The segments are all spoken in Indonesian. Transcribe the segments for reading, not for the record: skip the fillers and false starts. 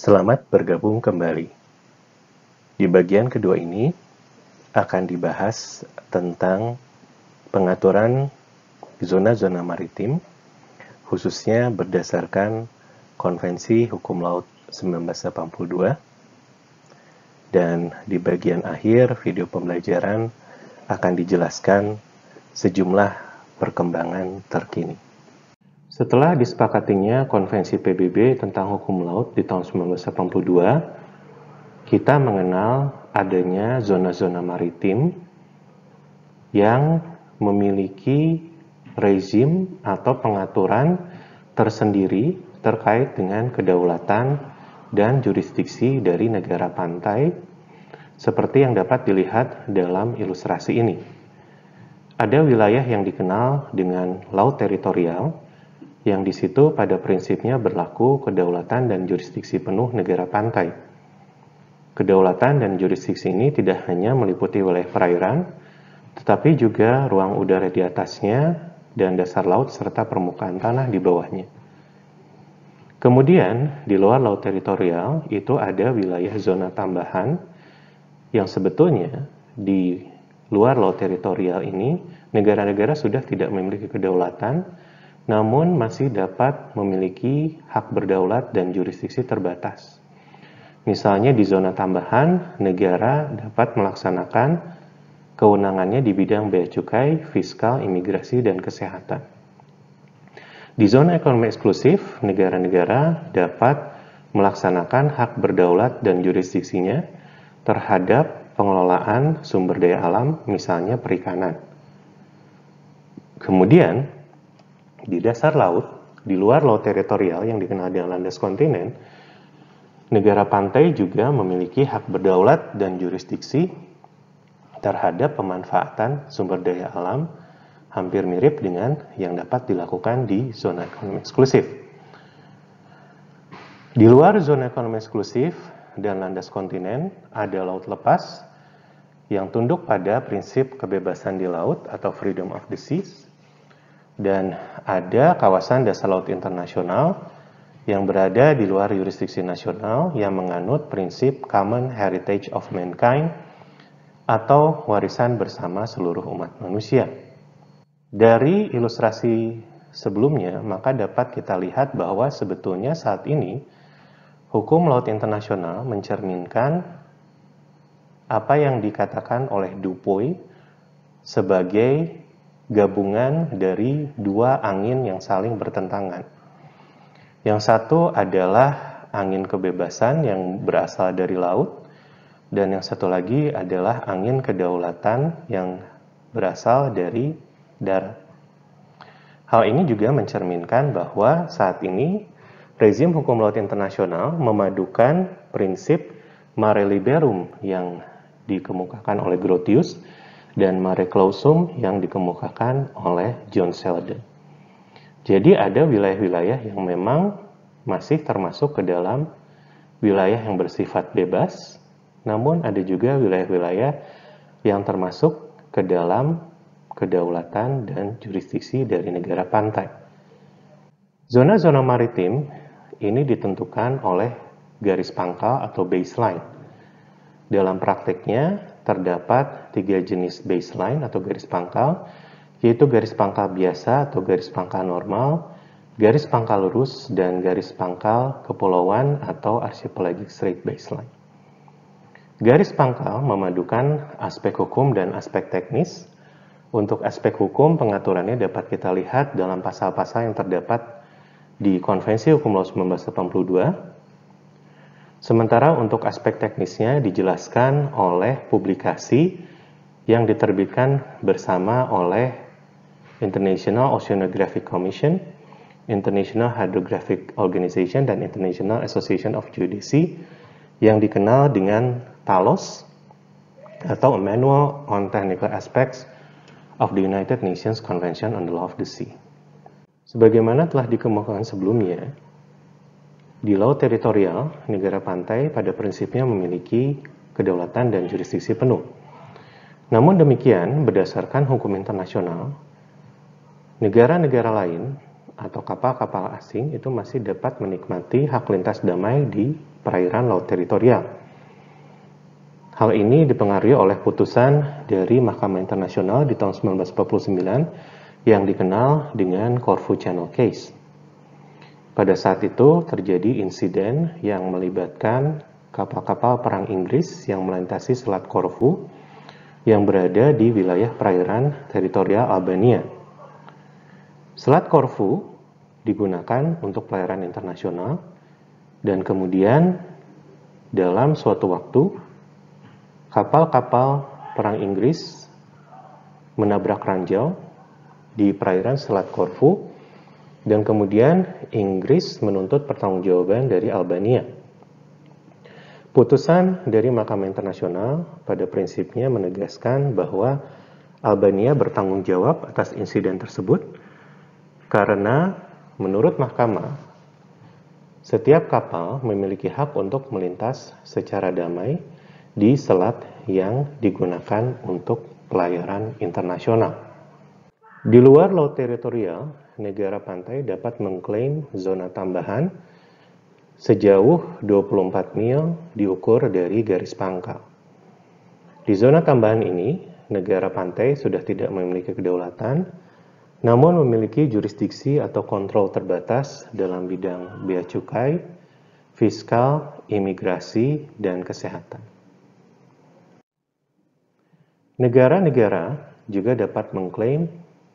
Selamat bergabung kembali. Di bagian kedua ini akan dibahas tentang pengaturan zona-zona maritim, khususnya berdasarkan Konvensi Hukum Laut 1982. Dan di bagian akhir video pembelajaran akan dijelaskan sejumlah perkembangan terkini. Setelah disepakatinya Konvensi PBB tentang hukum laut di tahun 1982, kita mengenal adanya zona-zona maritim yang memiliki rezim atau pengaturan tersendiri terkait dengan kedaulatan dan jurisdiksi dari negara pantai, seperti yang dapat dilihat dalam ilustrasi ini. Ada wilayah yang dikenal dengan laut teritorial, yang di situ pada prinsipnya berlaku kedaulatan dan jurisdiksi penuh negara pantai. Kedaulatan dan jurisdiksi ini tidak hanya meliputi wilayah perairan, tetapi juga ruang udara di atasnya dan dasar laut serta permukaan tanah di bawahnya. Kemudian, di luar laut teritorial itu ada wilayah zona tambahan yang sebetulnya di luar laut teritorial ini negara-negara sudah tidak memiliki kedaulatan, namun masih dapat memiliki hak berdaulat dan jurisdiksi terbatas. Misalnya di zona tambahan, negara dapat melaksanakan kewenangannya di bidang bea cukai, fiskal, imigrasi, dan kesehatan. Di zona ekonomi eksklusif, negara-negara dapat melaksanakan hak berdaulat dan jurisdiksinya terhadap pengelolaan sumber daya alam, misalnya perikanan. Kemudian, di dasar laut, di luar laut teritorial yang dikenal dengan landas kontinen, negara pantai juga memiliki hak berdaulat dan jurisdiksi terhadap pemanfaatan sumber daya alam, hampir mirip dengan yang dapat dilakukan di zona ekonomi eksklusif. Di luar zona ekonomi eksklusif dan landas kontinen, ada laut lepas yang tunduk pada prinsip kebebasan di laut atau freedom of the seas, dan ada kawasan dasar laut internasional yang berada di luar yurisdiksi nasional yang menganut prinsip common heritage of mankind atau warisan bersama seluruh umat manusia. Dari ilustrasi sebelumnya, maka dapat kita lihat bahwa sebetulnya saat ini hukum laut internasional mencerminkan apa yang dikatakan oleh Dupuy sebagai gabungan dari dua angin yang saling bertentangan. Yang satu adalah angin kebebasan yang berasal dari laut, dan yang satu lagi adalah angin kedaulatan yang berasal dari darat. Hal ini juga mencerminkan bahwa saat ini rezim hukum laut internasional memadukan prinsip mare liberum yang dikemukakan oleh Grotius dan mare clausum yang dikemukakan oleh John Selden. Jadi ada wilayah-wilayah yang memang masih termasuk ke dalam wilayah yang bersifat bebas, namun ada juga wilayah-wilayah yang termasuk ke dalam kedaulatan dan jurisdiksi dari negara pantai. Zona-zona maritim ini ditentukan oleh garis pangkal atau baseline. Dalam prakteknya terdapat 3 jenis baseline atau garis pangkal, yaitu garis pangkal biasa atau garis pangkal normal, garis pangkal lurus, dan garis pangkal kepulauan atau archipelagic straight baseline. Garis pangkal memadukan aspek hukum dan aspek teknis. Untuk aspek hukum, pengaturannya dapat kita lihat dalam pasal-pasal yang terdapat di Konvensi Hukum Laut 1982. Sementara untuk aspek teknisnya dijelaskan oleh publikasi yang diterbitkan bersama oleh International Oceanographic Commission, International Hydrographic Organization, dan International Association of Geodesy yang dikenal dengan TALOS atau A Manual on Technical Aspects of the United Nations Convention on the Law of the Sea. Sebagaimana telah dikemukakan sebelumnya, di laut teritorial, negara pantai pada prinsipnya memiliki kedaulatan dan jurisdiksi penuh. Namun demikian, berdasarkan hukum internasional, negara-negara lain atau kapal-kapal asing itu masih dapat menikmati hak lintas damai di perairan laut teritorial. Hal ini dipengaruhi oleh putusan dari Mahkamah Internasional di tahun 1949 yang dikenal dengan Corfu Channel Case. Pada saat itu terjadi insiden yang melibatkan kapal-kapal perang Inggris yang melintasi Selat Corfu yang berada di wilayah perairan teritorial Albania. Selat Corfu digunakan untuk pelayaran internasional dan kemudian dalam suatu waktu kapal-kapal perang Inggris menabrak ranjau di perairan Selat Corfu dan kemudian Inggris menuntut pertanggungjawaban dari Albania. Putusan dari Mahkamah Internasional pada prinsipnya menegaskan bahwa Albania bertanggung jawab atas insiden tersebut karena menurut mahkamah, setiap kapal memiliki hak untuk melintas secara damai di selat yang digunakan untuk pelayaran internasional. Di luar laut teritorial, negara pantai dapat mengklaim zona tambahan sejauh 24 mil diukur dari garis pangkal. Di zona tambahan ini, negara pantai sudah tidak memiliki kedaulatan, namun memiliki jurisdiksi atau kontrol terbatas dalam bidang bea cukai, fiskal, imigrasi, dan kesehatan. Negara-negara juga dapat mengklaim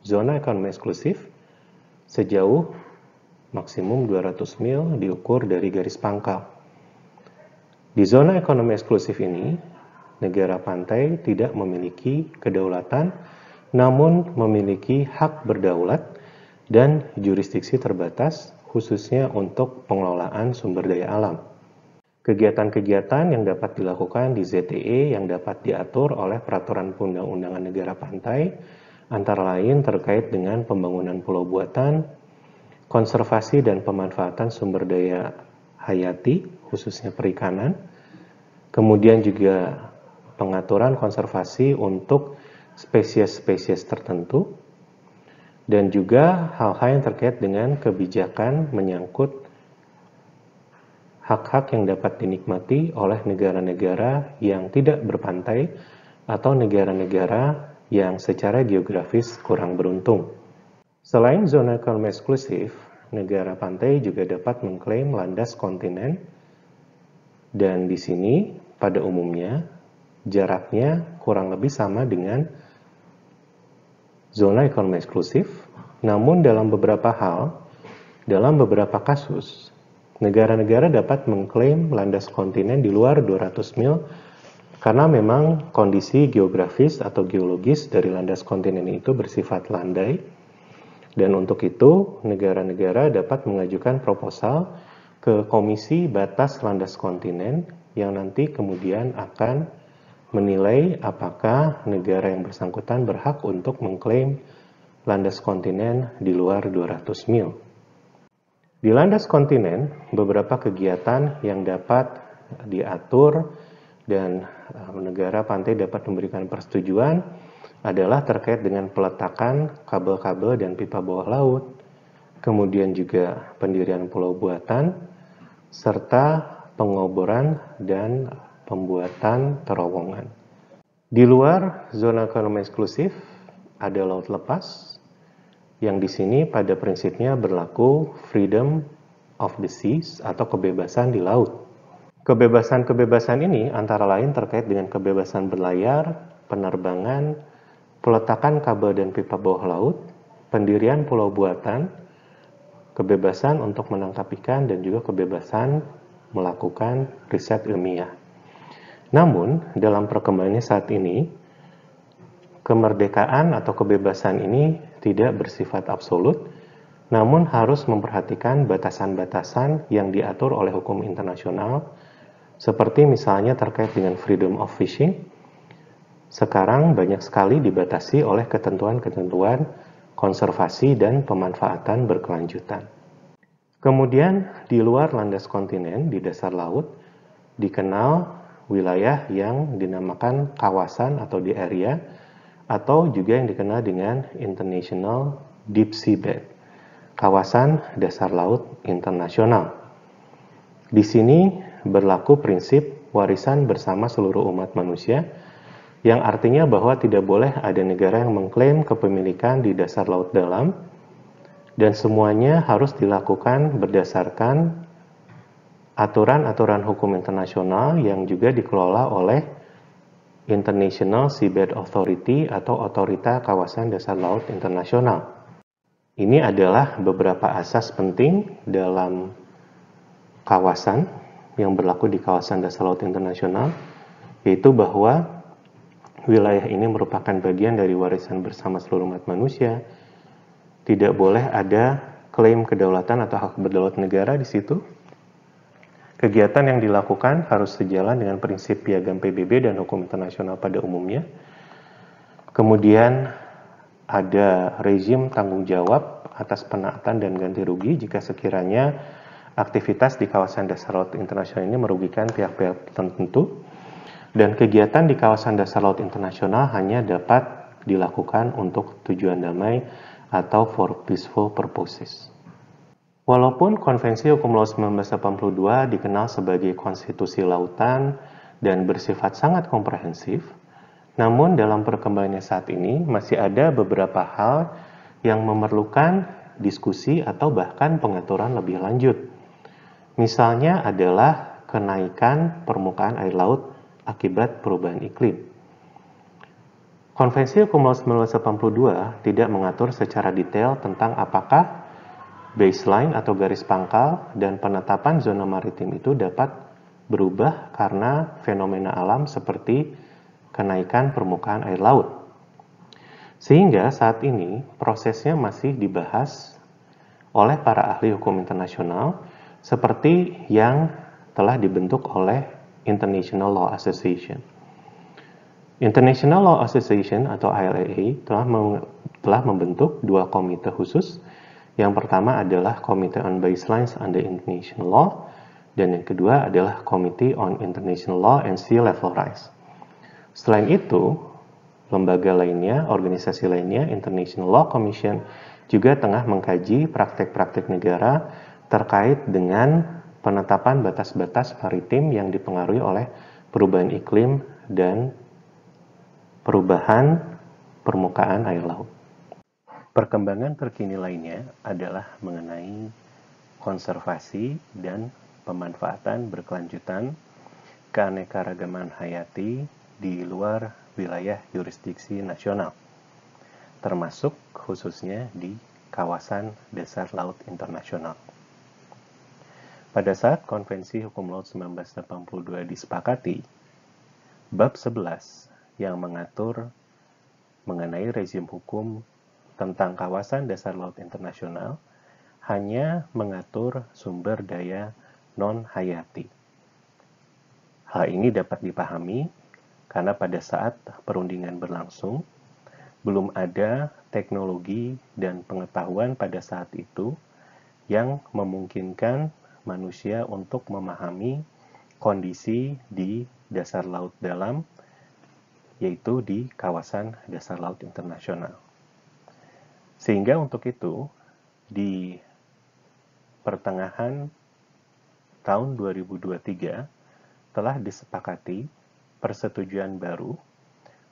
zona ekonomi eksklusif sejauh maksimum 200 mil diukur dari garis pangkal. Di zona ekonomi eksklusif ini, negara pantai tidak memiliki kedaulatan, namun memiliki hak berdaulat dan jurisdiksi terbatas khususnya untuk pengelolaan sumber daya alam. Kegiatan-kegiatan yang dapat dilakukan di ZTE yang dapat diatur oleh peraturan perundang-undangan negara pantai antara lain terkait dengan pembangunan pulau buatan, konservasi dan pemanfaatan sumber daya hayati khususnya perikanan, kemudian juga pengaturan konservasi untuk spesies-spesies tertentu, dan juga hal-hal yang terkait dengan kebijakan menyangkut hak-hak yang dapat dinikmati oleh negara-negara yang tidak berpantai atau negara-negara yang secara geografis kurang beruntung. Selain zona ekonomi eksklusif, negara pantai juga dapat mengklaim landas kontinen, dan di sini pada umumnya jaraknya kurang lebih sama dengan zona ekonomi eksklusif, namun dalam beberapa beberapa kasus, negara-negara dapat mengklaim landas kontinen di luar 200 mil karena memang kondisi geografis atau geologis dari landas kontinen itu bersifat landai, dan untuk itu negara-negara dapat mengajukan proposal ke Komisi Batas Landas Kontinen yang nanti kemudian akan menilai apakah negara yang bersangkutan berhak untuk mengklaim landas kontinen di luar 200 mil. Di landas kontinen, beberapa kegiatan yang dapat diatur dan negara pantai dapat memberikan persetujuan adalah terkait dengan peletakan kabel-kabel dan pipa bawah laut, kemudian juga pendirian pulau buatan, serta pengoboran dan pembuatan terowongan. Di luar zona ekonomi eksklusif ada laut lepas, yang di sini pada prinsipnya berlaku freedom of the seas atau kebebasan di laut. Kebebasan-kebebasan ini antara lain terkait dengan kebebasan berlayar, penerbangan, peletakan kabel dan pipa bawah laut, pendirian pulau buatan, kebebasan untuk menangkap ikan, dan juga kebebasan melakukan riset ilmiah. Namun, dalam perkembangannya saat ini, kemerdekaan atau kebebasan ini tidak bersifat absolut, namun harus memperhatikan batasan-batasan yang diatur oleh hukum internasional, seperti misalnya terkait dengan freedom of fishing, sekarang banyak sekali dibatasi oleh ketentuan-ketentuan konservasi dan pemanfaatan berkelanjutan. Kemudian, di luar landas kontinen di dasar laut, dikenal wilayah yang dinamakan kawasan atau di area, atau juga yang dikenal dengan International Deep Sea Bed. kawasan dasar laut internasional. Di sini berlaku prinsip warisan bersama seluruh umat manusia, yang artinya bahwa tidak boleh ada negara yang mengklaim kepemilikan di dasar laut dalam, dan semuanya harus dilakukan berdasarkan aturan-aturan hukum internasional yang juga dikelola oleh International Seabed Authority atau Otorita Kawasan Dasar Laut Internasional. Ini adalah beberapa asas penting dalam kawasan yang berlaku di kawasan dasar laut internasional, yaitu bahwa wilayah ini merupakan bagian dari warisan bersama seluruh umat manusia. Tidak boleh ada klaim kedaulatan atau hak berdaulat negara di situ. Kegiatan yang dilakukan harus sejalan dengan prinsip piagam PBB dan hukum internasional pada umumnya. Kemudian ada rezim tanggung jawab atas penaatan dan ganti rugi jika sekiranya aktivitas di kawasan dasar laut internasional ini merugikan pihak-pihak tertentu. Dan kegiatan di kawasan dasar laut internasional hanya dapat dilakukan untuk tujuan damai atau for peaceful purposes. Walaupun Konvensi Hukum Laut 1982 dikenal sebagai konstitusi lautan dan bersifat sangat komprehensif, namun dalam perkembangannya saat ini masih ada beberapa hal yang memerlukan diskusi atau bahkan pengaturan lebih lanjut. Misalnya adalah kenaikan permukaan air laut akibat perubahan iklim. Konvensi Hukum Laut 1982 tidak mengatur secara detail tentang apakah baseline atau garis pangkal dan penetapan zona maritim itu dapat berubah karena fenomena alam seperti kenaikan permukaan air laut. Sehingga saat ini prosesnya masih dibahas oleh para ahli hukum internasional seperti yang telah dibentuk oleh International Law Association. International Law Association atau ILAA telah membentuk dua komite khusus. Yang pertama adalah Committee on Baselines under International Law, dan yang kedua adalah Committee on International Law and Sea Level Rise. Selain itu, lembaga lainnya, organisasi lainnya, International Law Commission, juga tengah mengkaji praktek-praktek negara terkait dengan penetapan batas-batas maritim yang dipengaruhi oleh perubahan iklim dan perubahan permukaan air laut. Perkembangan terkini lainnya adalah mengenai konservasi dan pemanfaatan berkelanjutan keanekaragaman hayati di luar wilayah yurisdiksi nasional, termasuk khususnya di kawasan dasar laut internasional. Pada saat Konvensi Hukum Laut 1982 disepakati, bab 11 yang mengatur mengenai rezim hukum tentang kawasan dasar laut internasional hanya mengatur sumber daya non-hayati. Hal ini dapat dipahami karena pada saat perundingan berlangsung, belum ada teknologi dan pengetahuan pada saat itu yang memungkinkan manusia untuk memahami kondisi di dasar laut dalam, yaitu di kawasan dasar laut internasional. Sehingga untuk itu, di pertengahan tahun 2023 telah disepakati persetujuan baru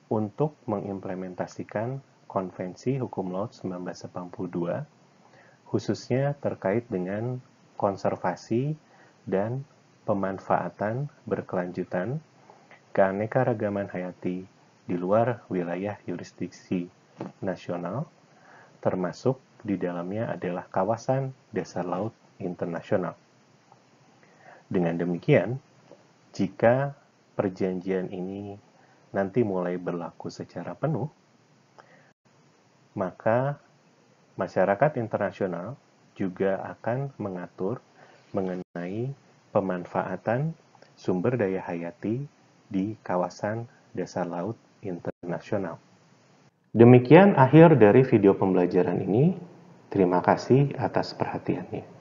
untuk mengimplementasikan Konvensi Hukum Laut 1982, khususnya terkait dengan konservasi dan pemanfaatan berkelanjutan keanekaragaman hayati di luar wilayah yurisdiksi nasional, termasuk di dalamnya adalah kawasan dasar laut internasional. Dengan demikian, jika perjanjian ini nanti mulai berlaku secara penuh, maka masyarakat internasional juga akan mengatur mengenai pemanfaatan sumber daya hayati di kawasan dasar laut internasional. Demikian akhir dari video pembelajaran ini. Terima kasih atas perhatiannya.